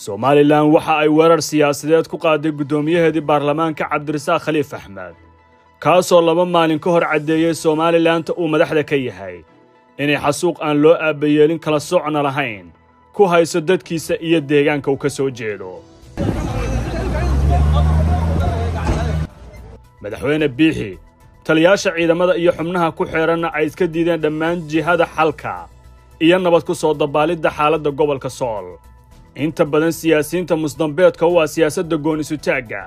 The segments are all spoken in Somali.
Somaliland waxa ay weerar siyaasadeed ku qaaday guddoomiyaheedii baarlamaanka Cabdirasaaq Khaliif Axmed kaasoo laba maalin ka hor cadeeyay Somaliland uu madaxda ka yahay inay xasuuq aan loo aabayeelin kala socon lahayn ku hayso dadkiisa iyo deegaanka uu ka soo jeedo madaxweyne biixi taliyaasha ciidamada iyo xubnaha ku xeeranna ay iska diideen dhammaan jihada xalka iyo nabad ku soo dabaalidda xaaladda gobolka Sool inta badan siyaasiyiinta musdambeedka waa siyaasadda goon isu taagga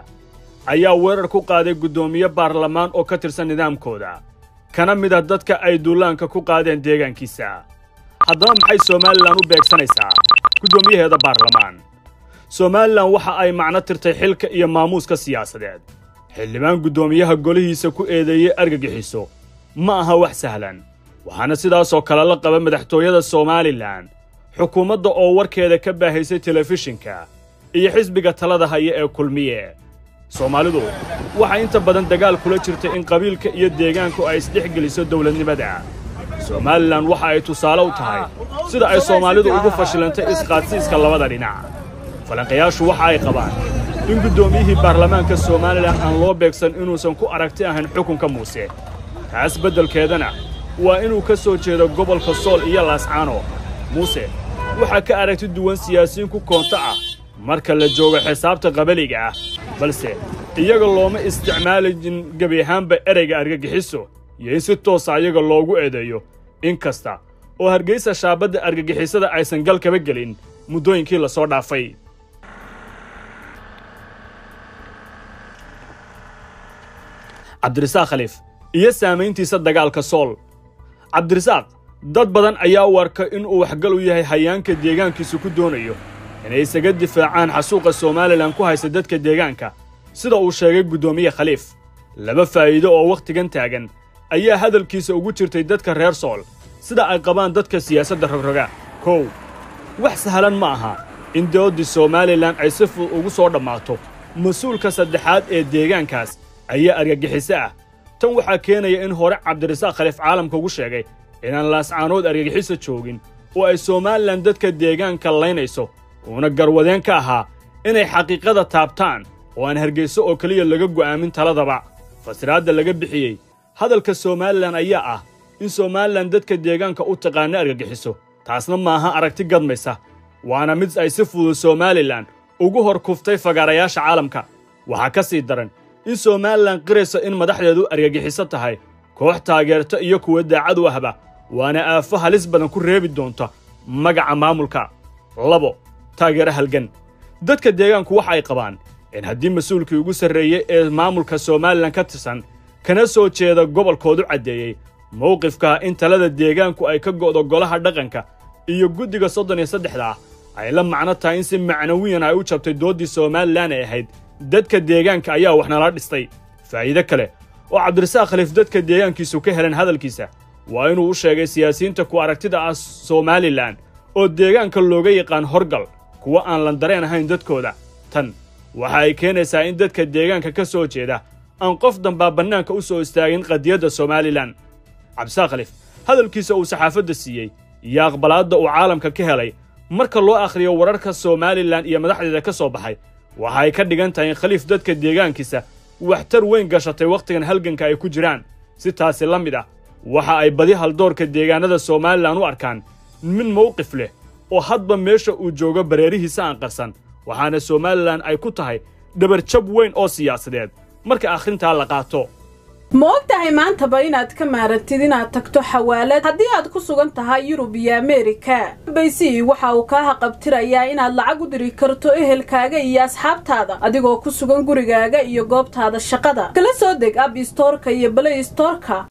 ayaa weerar ku qaaday guddoomiye baarlamaan oo ka tirsan nidaamkooda kana mid ah dadka ay duulaanka ku qaadeen deegaankiisa haddaba maxay Somaliland u beegsanaysaa guddoomiyaheeda baarlamaan Somaliland waxa ay macno tirtay xilka iyo maamuuska siyaasadeed xildhibaan guddoomiyaha golihiisa ku eedeeyay argagixiso ma aha wax sahlan waxaana sidaas oo kale la qaba madaxtooyada Somaliland xukuumadda oo warkeeda ka baahaysay telefishinka iyo xisbiga talada haya ee kulmiye Soomaalidu waxa inta badan dagaal kula jirtay in qabiilka iyo deegaanku ay isdhexgeliso dawladnimada Somaliland waxa ay tusaale u tahay sida ay Soomaalidu ugu fashilantay isqaadsiiska labada dhinac falanqayaashu waxa ay qabaan in guddoomiyihii baarlamaanka Somaliland aan loo beegsan inuusan ku aragti ahayn xukunka Muuse taas beddelkeedana waa inuu ka soo jeedo gobolka Sool iyo Laascaano Muuse waxa ka aragti duwan siyaasiyiin ku koonta ah marka la joogo xisaabta qabaliga ah balse iyaga looma isticmaalin gabi ahaanba ereyga argagixiso iyo in si toos ah iyaga loogu eedeeyo inkasta oo Hargeysa shaabadda argagixisada aysan gal kaba gelin muddooyinkii la soo dhaafay Cabdirasaaq Khaliif iyo saameyntiisa dagaalka Sool Cabdirasaaq dad badan ayaa warka in uu waxgal u yahay hayaanka deegaankiisa ku doonayo inay isaga difaacaan xasuuqa Somaliland ku haysta dadka deegaanka sida uu sheegay guddoomiye Khaliif laba faa'iido oo waqtigan taagan ayaa hadalkiisa ugu jirtay dadka reer Sool sida ay qabaan dadka siyaasadda rogroga kow wax sahlan ma aha in doodii Somaliland ay si fudud ugu soo dhamaato mas'uulka saddexaad ee deegaankaas ayaa argagixisa ah tan waxa keenaya in hore Cabdirasaaq Khaliif caalamka ugu sheegay inaan Laascaanood argagixisa joogin oo ay Somaliland dadka deegaanka laynayso una garwadeen ka ahaa inay xaqiiqada taabtaan oo aan Hargeysa oo kaliya laga go'aamin taladaba fasiraadda laga bixiyay hadalka Somaliland ayaa ah in Somaliland dadka deegaanka u taqaan argagixiso taasna maaha aragti gadmaysa waana mid ay si fudud Somaliland ugu hor kuftay fagaarayaasha caalamka waxa ka sii daran in Somaliland qirayso in madaxdeedu argagixiso tahay koox taageerta iyo kuwa daacad u ahba waana aafo halis badan ku reebi doonta magaca maamulka labo taageero halgan dadka deegaanku waxa ay qabaan in haddii mas'uulkii ugu sarreeyay ee maamulka Somaliland ka tirsan kana soo jeeda gobolkoodu cadeeyay mowqifka in talada deegaanku ay ka go'do golaha dhaqanka iyo guddiga 33 ay la macno tahay in si macnawiyan ay u jabtay doodii Somaliland ay ahayd dadka deegaanka ayaa wax nala dhistay faa'iido kale oo Cabdirasaaq Khaliif dadka deegaankiisu ka helan hadalkiisa waa inuu u sheegay siyaasiyiinta ku aragtida ah Somaliland oo deegaanka looga yaqaan horgal kuwa aan la dareen ahayn dadkooda tan waxa ay keenaysaa in dadka deegaanka ka soo jeeda aan qof damba banaanka u soo istaagin qadiyadda Somaliland Cabdirasaaq Khaliif hadalkiisa uu saxaafadda siiyay iyo aqbalaadda uu caalamka ka helay marka loo akhriyo wararka Somaliland iyo madaxdeeda ka soo baxay waxa ay ka dhigan tahay in Khaliif dadka deegaankiisa waxtar weyn gashatay waqtigan halganka ay ku jiraan si taasi la mid ah waxa ay badi haldoorka deegaanada Somaliland u arkaan min mowqif leh oo hadba meesha uu joogo bareerihiisa aan qarsan waxaana Somaliland ay ku tahay dabar jab weyn oo siyaasadeed marka akhrinta la qaato ma ogtahay maantaba inaad ka maarantid inaad tagto xawaalad haddii aad ku sugan tahay Yurub iyo Ameerika baysi waxa uu ka haqabtirayaa inaad lacag u diri karto ehelkaaga iyo asxaabtaada adigoo ku sugan gurigaaga iyo goobtaada shaqada kala soo deg App Store-ka iyo Play Store-ka